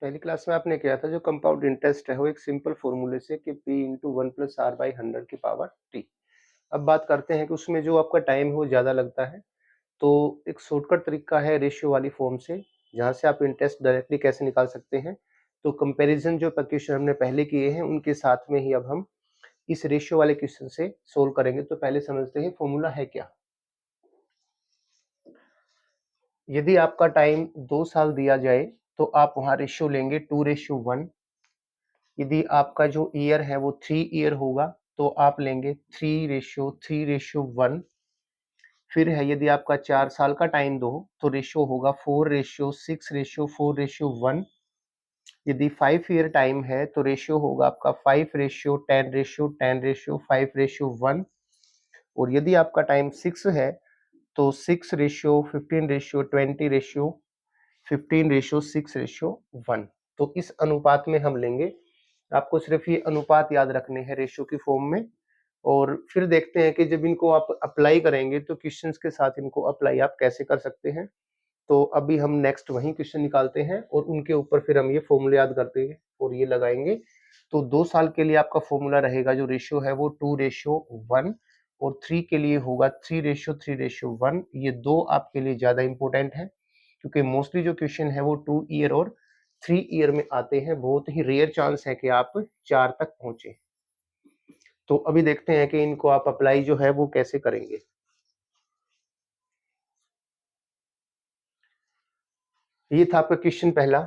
पहली क्लास में आपने किया था जो कंपाउंड इंटरेस्ट है वो एक सिंपल फॉर्मूले से कि p into one plus r by 100 की पावर t। अब बात करते हैं कि उसमें जो आपका टाइम है वो ज़्यादा लगता है। तो एक शॉर्टकट तरीका है रेशियो वाली फॉर्म से, जहाँ से आप इंटरेस्ट डायरेक्टली कैसे निकाल सकते हैं। तो कंपैरिजन जो क्वेश्चन हमने पहले किए हैं उनके साथ में ही अब हम इस रेशियो वाले क्वेश्चन से सोल्व करेंगे। तो पहले समझते हैं फॉर्मूला है क्या। यदि आपका टाइम 2 साल दिया जाए तो आप वहाँ रेशियो लेंगे 2:1। यदि आपका जो ईयर है वो 3 ईयर होगा तो आप लेंगे 3:3:1। फिर है यदि आपका 4 साल का टाइम दो तो रेशियो होगा 4:6:4:1। यदि 5 ईयर टाइम है तो रेशियो होगा आपका 5:10:10:5:1। और यदि आपका टाइम 6 है तो 6:15:20:20:15:6:1। तो इस अनुपात में हम लेंगे। आपको सिर्फ ये अनुपात याद रखने हैं रेशियो की फॉर्म में। और फिर देखते हैं कि जब इनको आप अप्लाई करेंगे तो क्वेश्चंस के साथ इनको अप्लाई आप कैसे कर सकते हैं। तो अभी हम नेक्स्ट वही क्वेश्चन निकालते हैं और उनके ऊपर फिर हम ये फॉर्मूले याद करते हैं और ये लगाएंगे। तो 2 साल के लिए आपका फॉर्मूला रहेगा जो रेशियो है वो 2:1 और 3 के लिए होगा 3:3:1। ये दो आपके लिए ज्यादा इंपॉर्टेंट है क्योंकि मोस्टली जो क्वेश्चन है वो 2 ईयर और 3 ईयर में आते हैं। बहुत ही रेयर चांस है कि आप 4 तक पहुंचे। तो अभी देखते हैं कि इनको आप अप्लाई जो है वो कैसे करेंगे। ये था आपका क्वेश्चन पहला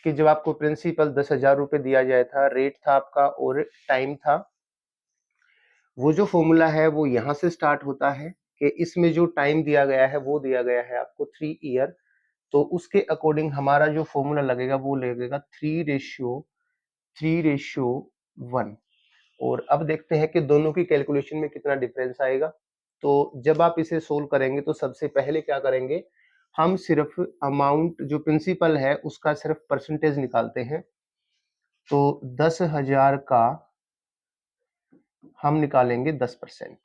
कि जब आपको प्रिंसिपल 10,000 रुपए दिया जाया था, रेट था आपका और टाइम था। वो जो फॉर्मूला है वो यहाँ से स्टार्ट होता है कि इसमें जो टाइम दिया गया है वो दिया गया है आपको 3 ईयर। तो उसके अकॉर्डिंग हमारा जो फॉर्मूला लगेगा वो लगेगा 3:3:1। और अब देखते हैं कि दोनों की कैलकुलेशन में कितना डिफरेंस आएगा। तो जब आप इसे सोल्व करेंगे तो सबसे पहले क्या करेंगे, हम सिर्फ अमाउंट जो प्रिंसिपल है उसका सिर्फ परसेंटेज निकालते हैं। तो 10,000 का हम निकालेंगे 10%।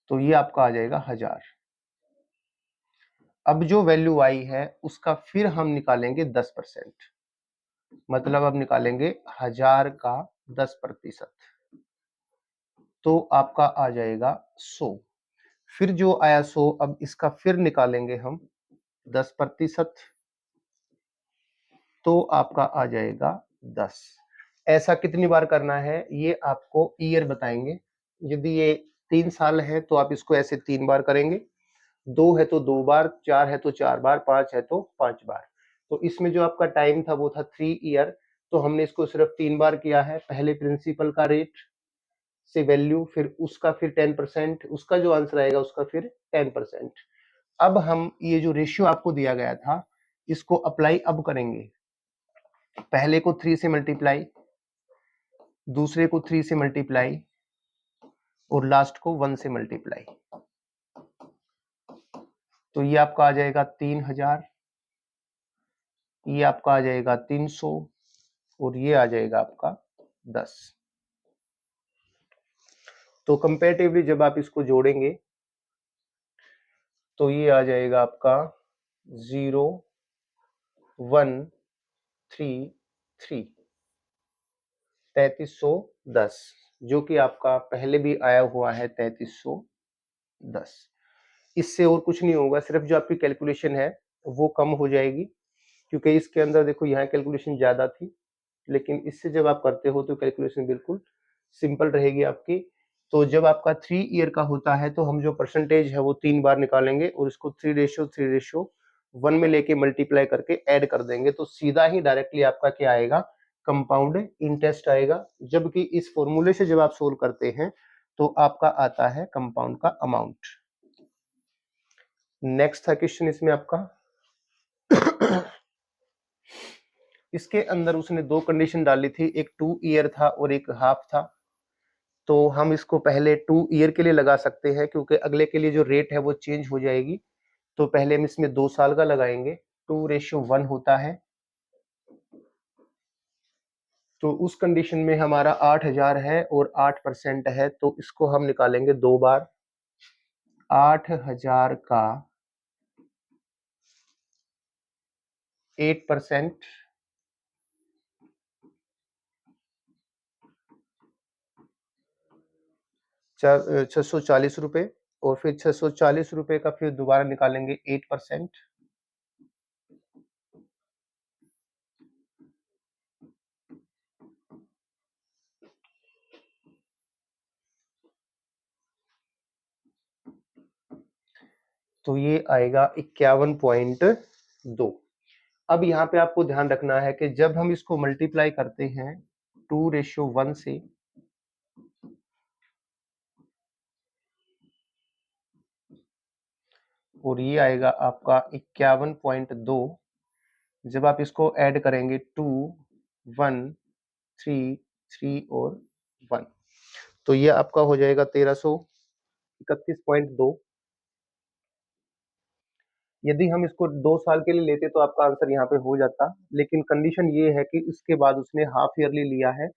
तो ये आपका आ जाएगा 1000। अब जो वैल्यू आई है उसका फिर हम निकालेंगे 10%। मतलब अब निकालेंगे 1000 का 10%। तो आपका आ जाएगा 100। फिर जो आया 100 अब इसका फिर निकालेंगे हम 10%। तो आपका आ जाएगा 10। ऐसा कितनी बार करना है ये आपको ईयर बताएंगे। यदि ये 3 साल है तो आप इसको ऐसे 3 बार करेंगे, 2 है तो 2 बार, 4 है तो 4 बार, 5 है तो 5 बार। तो इसमें जो आपका टाइम था वो था 3 ईयर। तो हमने इसको सिर्फ 3 बार किया है। पहले प्रिंसिपल का रेट से वैल्यू, फिर उसका फिर 10%, उसका जो आंसर आएगा उसका फिर 10%। अब हम ये जो रेशियो आपको दिया गया था इसको अप्लाई अब करेंगे। पहले को 3 से मल्टीप्लाई, दूसरे को 3 से मल्टीप्लाई और लास्ट को 1 से मल्टीप्लाई। तो ये आपका आ जाएगा 3000, ये आपका आ जाएगा 300 और ये आ जाएगा आपका 10। तो कंपैरेटिवली जब आप इसको जोड़ेंगे तो ये आ जाएगा आपका 0133 3310, जो कि आपका पहले भी आया हुआ है 3310। इससे और कुछ नहीं होगा, सिर्फ जो आपकी कैलकुलेशन है वो कम हो जाएगी क्योंकि इसके अंदर देखो यहाँ कैलकुलेशन ज्यादा थी, लेकिन इससे जब आप करते हो तो कैलकुलेशन बिल्कुल सिंपल रहेगी आपकी। तो जब आपका 3 ईयर का होता है तो हम जो परसेंटेज है वो 3 बार निकालेंगे और इसको 3:3:1 में लेके मल्टीप्लाई करके ऐड कर देंगे। तो सीधा ही डायरेक्टली आपका क्या आएगा, कंपाउंड इंटरेस्ट आएगा। जबकि इस फॉर्मूले से जब आप सोल्व करते हैं तो आपका आता है कंपाउंड का अमाउंट। नेक्स्ट था क्वेश्चन इसमें आपका इसके अंदर उसने दो कंडीशन डाली थी, एक 2 ईयर था और एक हाफ था। तो हम इसको पहले 2 ईयर के लिए लगा सकते हैं क्योंकि अगले के लिए जो रेट है वो चेंज हो जाएगी। तो पहले हम इसमें 2 साल का लगाएंगे। 2:1 होता है। तो उस कंडीशन में हमारा 8000 है और 8% है, तो इसको हम निकालेंगे 2 बार। 8000 का 8%, 640 रुपए, और फिर 640 रुपए का फिर दोबारा निकालेंगे 8%, तो ये आएगा 51.2। अब यहाँ पे आपको ध्यान रखना है कि जब हम इसको मल्टीप्लाई करते हैं 2:1 से, और ये आएगा आपका 51.2। जब आप इसको ऐड करेंगे 2, 1, 3, 3 और 1, तो ये आपका हो जाएगा 1331.2। यदि हम इसको 2 साल के लिए लेते तो आपका आंसर यहाँ पे हो जाता, लेकिन कंडीशन ये है कि इसके बाद उसने हाफ ईयरली लिया है,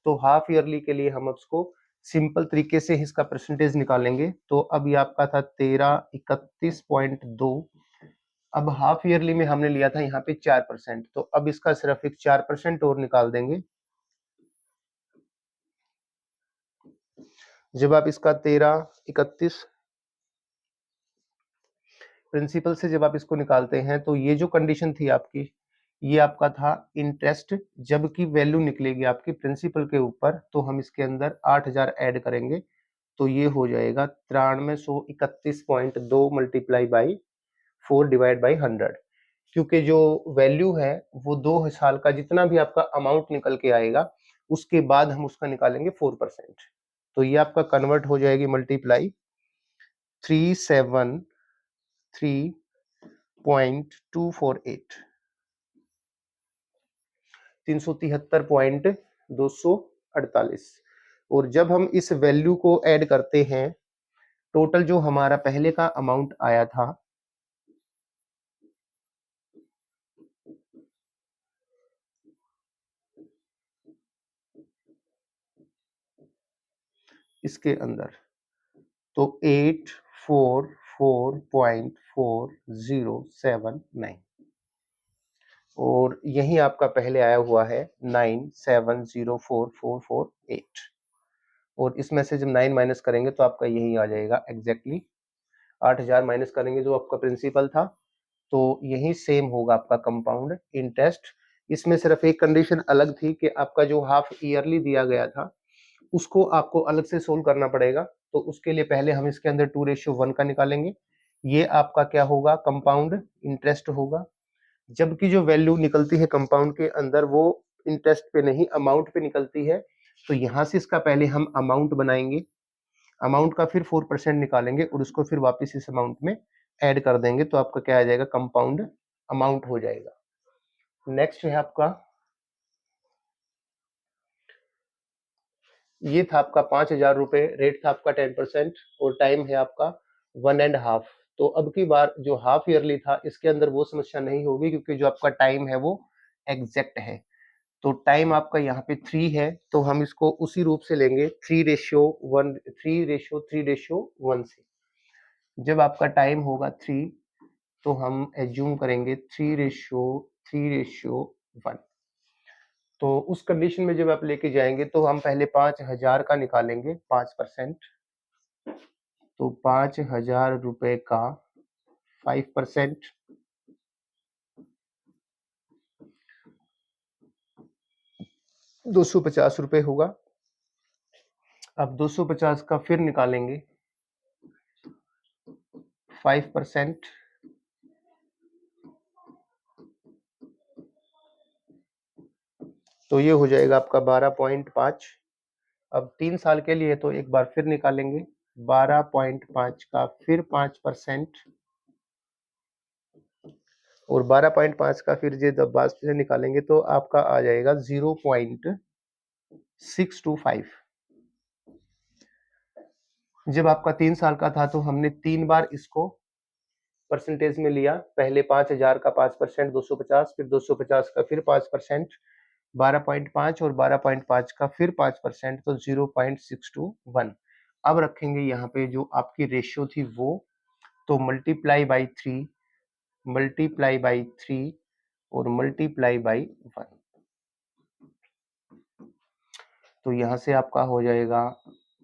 तो हाफ ईयरली के लिए हम उसको सिंपल तरीके से ही इसका परसेंटेज निकालेंगे। तो अब ये आपका था 1331.2। अब हाफ ईयरली में हमने लिया था यहाँ पे 4%, तो अब इसका सिर्फ एक 4% और निकाल देंगे। जब आप इसका 1331 प्रिंसिपल से जब आप इसको निकालते हैं, तो ये जो कंडीशन थी आपकी, ये आपका था इंटरेस्ट, जबकि वैल्यू निकलेगी आपकी प्रिंसिपल के ऊपर, तो हम इसके अंदर 8000 ऐड करेंगे, तो ये हो जाएगा 9331.2 मल्टीप्लाई बाई 4 डिवाइड बाई 100। क्योंकि जो वैल्यू है वो 2 साल का जितना भी आपका अमाउंट निकल के आएगा, उसके बाद हम उसका निकालेंगे 4%। तो ये आपका कन्वर्ट हो जाएगी मल्टीप्लाई 373.248, 373.248। और जब हम इस वैल्यू को ऐड करते हैं, टोटल जो हमारा पहले का अमाउंट आया था, इसके अंदर, तो 844.4079, और यही आपका पहले आया हुआ है 9704448, और इसमें से जब 9 माइनस करेंगे तो आपका यही आ जाएगा एग्जैक्टली 8000 माइनस करेंगे जो आपका प्रिंसिपल था, तो यही सेम होगा आपका कंपाउंड इंटरेस्ट। इसमें सिर्फ एक कंडीशन अलग थी कि आपका जो हाफ ईयरली दिया गया था उसको आपको अलग से सोल्व करना पड़ेगा, तो उसके लिए पहले हम इसके अंदर 2:1 का निकालेंगे। ये आपका क्या होगा, कंपाउंड इंटरेस्ट होगा, जबकि जो वैल्यू निकलती है कंपाउंड के अंदर वो इंटरेस्ट पे नहीं अमाउंट पे निकलती है। तो यहाँ से इसका पहले हम अमाउंट बनाएंगे, अमाउंट का फिर 4% निकालेंगे और उसको फिर वापस इस अमाउंट में ऐड कर देंगे, तो आपका क्या आ जाएगा, कंपाउंड अमाउंट हो जाएगा। नेक्स्ट है आपका, ये था आपका 5000 रुपए, रेट था आपका 10%, और टाइम है आपका 1.5। तो अब की बार जो हाफ ईयरली था इसके अंदर वो समस्या नहीं होगी, क्योंकि जो आपका टाइम है वो एग्जैक्ट है। तो टाइम आपका यहाँ पे 3 है, तो हम इसको उसी रूप से लेंगे 3:1, 3:3:1 से। जब आपका टाइम होगा 3, तो हम एज्यूम करेंगे 3:3:1। तो उस कंडीशन में जब आप लेके जाएंगे तो हम पहले 5000 का निकालेंगे 5%, तो 5000 रुपए का 5% 250 रुपए होगा। अब 250 का फिर निकालेंगे 5%, तो ये हो जाएगा आपका 12.5। अब 3 साल के लिए तो एक बार फिर निकालेंगे 12.5 का फिर 5%, और 12.5 का फिर जब बाद से निकालेंगे तो आपका आ जाएगा 0.625। जब आपका 3 साल का था तो हमने 3 बार इसको परसेंटेज में लिया, पहले 5000 का 5%, 250, फिर 250 का फिर 5%, 12.5 और 12.5 का फिर 5%, तो 0.621। अब रखेंगे यहाँ पे जो आपकी रेशियो थी वो, तो मल्टीप्लाई बाई 3, मल्टीप्लाई बाई 3, और मल्टीप्लाई बाई 1। तो यहाँ से आपका हो जाएगा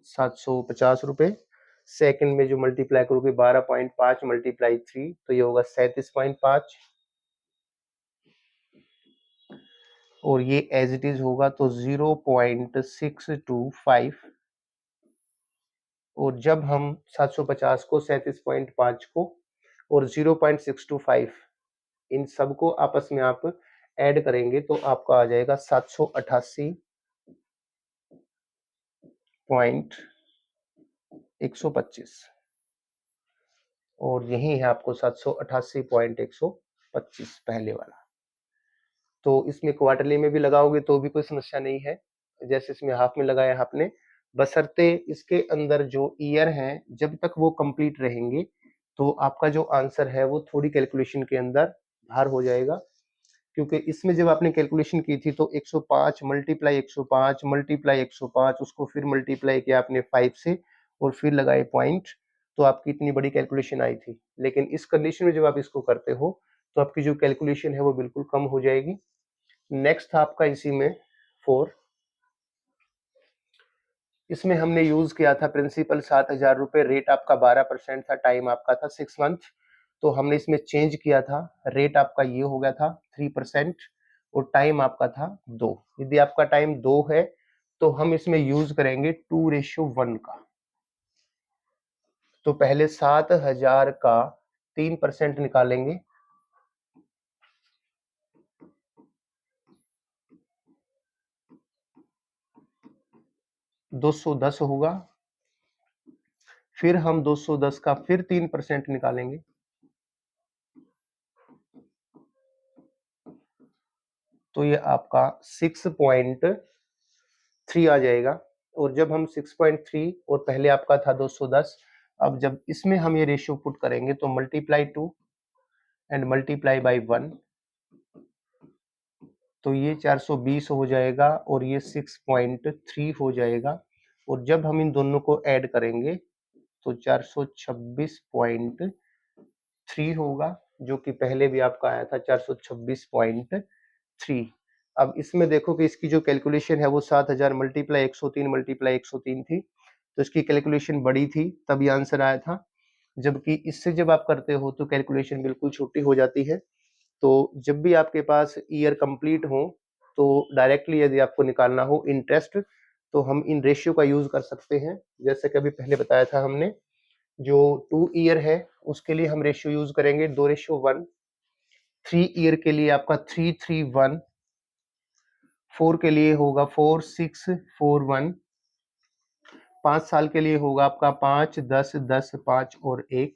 750 रुपये। सेकेंड में जो मल्टीप्लाई करोगे 12.5 मल्टीप्लाई 3 तो ये होगा 37.5, और ये एज इट इज होगा तो 0.625। और जब हम 750 को 37.5 को और 0.625 इन सबको आपस में आप ऐड करेंगे तो आपका आ जाएगा 788.125, और यही है आपको 788.125 पहले वाला। तो इसमें क्वार्टरली में भी लगाओगे तो भी कोई समस्या नहीं है, जैसे इसमें हाफ में लगाया आपने, बशर्ते इसके अंदर जो ईयर हैं जब तक वो कंप्लीट रहेंगे तो आपका जो आंसर है वो थोड़ी कैलकुलेशन के अंदर बाहर हो जाएगा। क्योंकि इसमें जब आपने कैलकुलेशन की थी तो 105 मल्टीप्लाई 105 मल्टीप्लाई 105 उसको फिर मल्टीप्लाई किया आपने 5 से और फिर लगाए पॉइंट, तो आपकी इतनी बड़ी कैलकुलेशन आई थी। लेकिन इस कंडीशन में जब आप इसको करते हो तो आपकी जो कैलकुलेशन है वो बिल्कुल कम हो जाएगी। नेक्स्ट था आपका इसी में 4, इसमें हमने यूज किया था प्रिंसिपल 7,000 रुपए, रेट आपका 12% था, टाइम आपका था 6 मंथ। तो हमने इसमें चेंज किया था, रेट आपका ये हो गया था 3% और टाइम आपका था 2। यदि आपका टाइम 2 है तो हम इसमें यूज करेंगे 2:1 का। तो पहले 7,000 का 3% निकालेंगे, 210 होगा। फिर हम 210 का फिर 3% निकालेंगे, तो ये आपका 6.3 आ जाएगा। और जब हम 6.3 और पहले आपका था 210, अब जब इसमें हम ये रेशियो पुट करेंगे तो मल्टीप्लाई 2 एंड मल्टीप्लाई बाई 1, तो ये 420 हो जाएगा और ये 6.3 हो जाएगा। और जब हम इन दोनों को ऐड करेंगे तो 426.3 होगा, जो कि पहले भी आपका आया था 426.3। अब इसमें देखो कि इसकी जो कैलकुलेशन है वो 7,000 मल्टीप्लाई 103 मल्टीप्लाई 103 थी, तो इसकी कैलकुलेशन बड़ी थी तभी आंसर आया था। जबकि इससे जब आप करते हो तो कैलकुलेशन बिल्कुल छोटी हो जाती है। तो जब भी आपके पास ईयर कंप्लीट हो तो डायरेक्टली यदि आपको निकालना हो इंटरेस्ट तो हम इन रेशियो का यूज कर सकते हैं। जैसे कि अभी पहले बताया था हमने, जो 2 ईयर है उसके लिए हम रेशियो यूज करेंगे 2:1, 3 ईयर के लिए आपका 3:1, 4 के लिए होगा 4:6:1, 5 साल के लिए होगा आपका 5:10:10:5 और 1,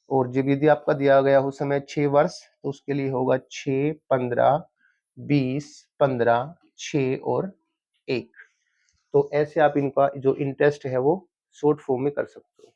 और जब यदि आपका दिया गया हो समय 6 वर्ष तो उसके लिए होगा 6:15:20:15 6 और 1। तो ऐसे आप इनका जो इंटरेस्ट है वो शॉर्ट फॉर्म में कर सकते हो।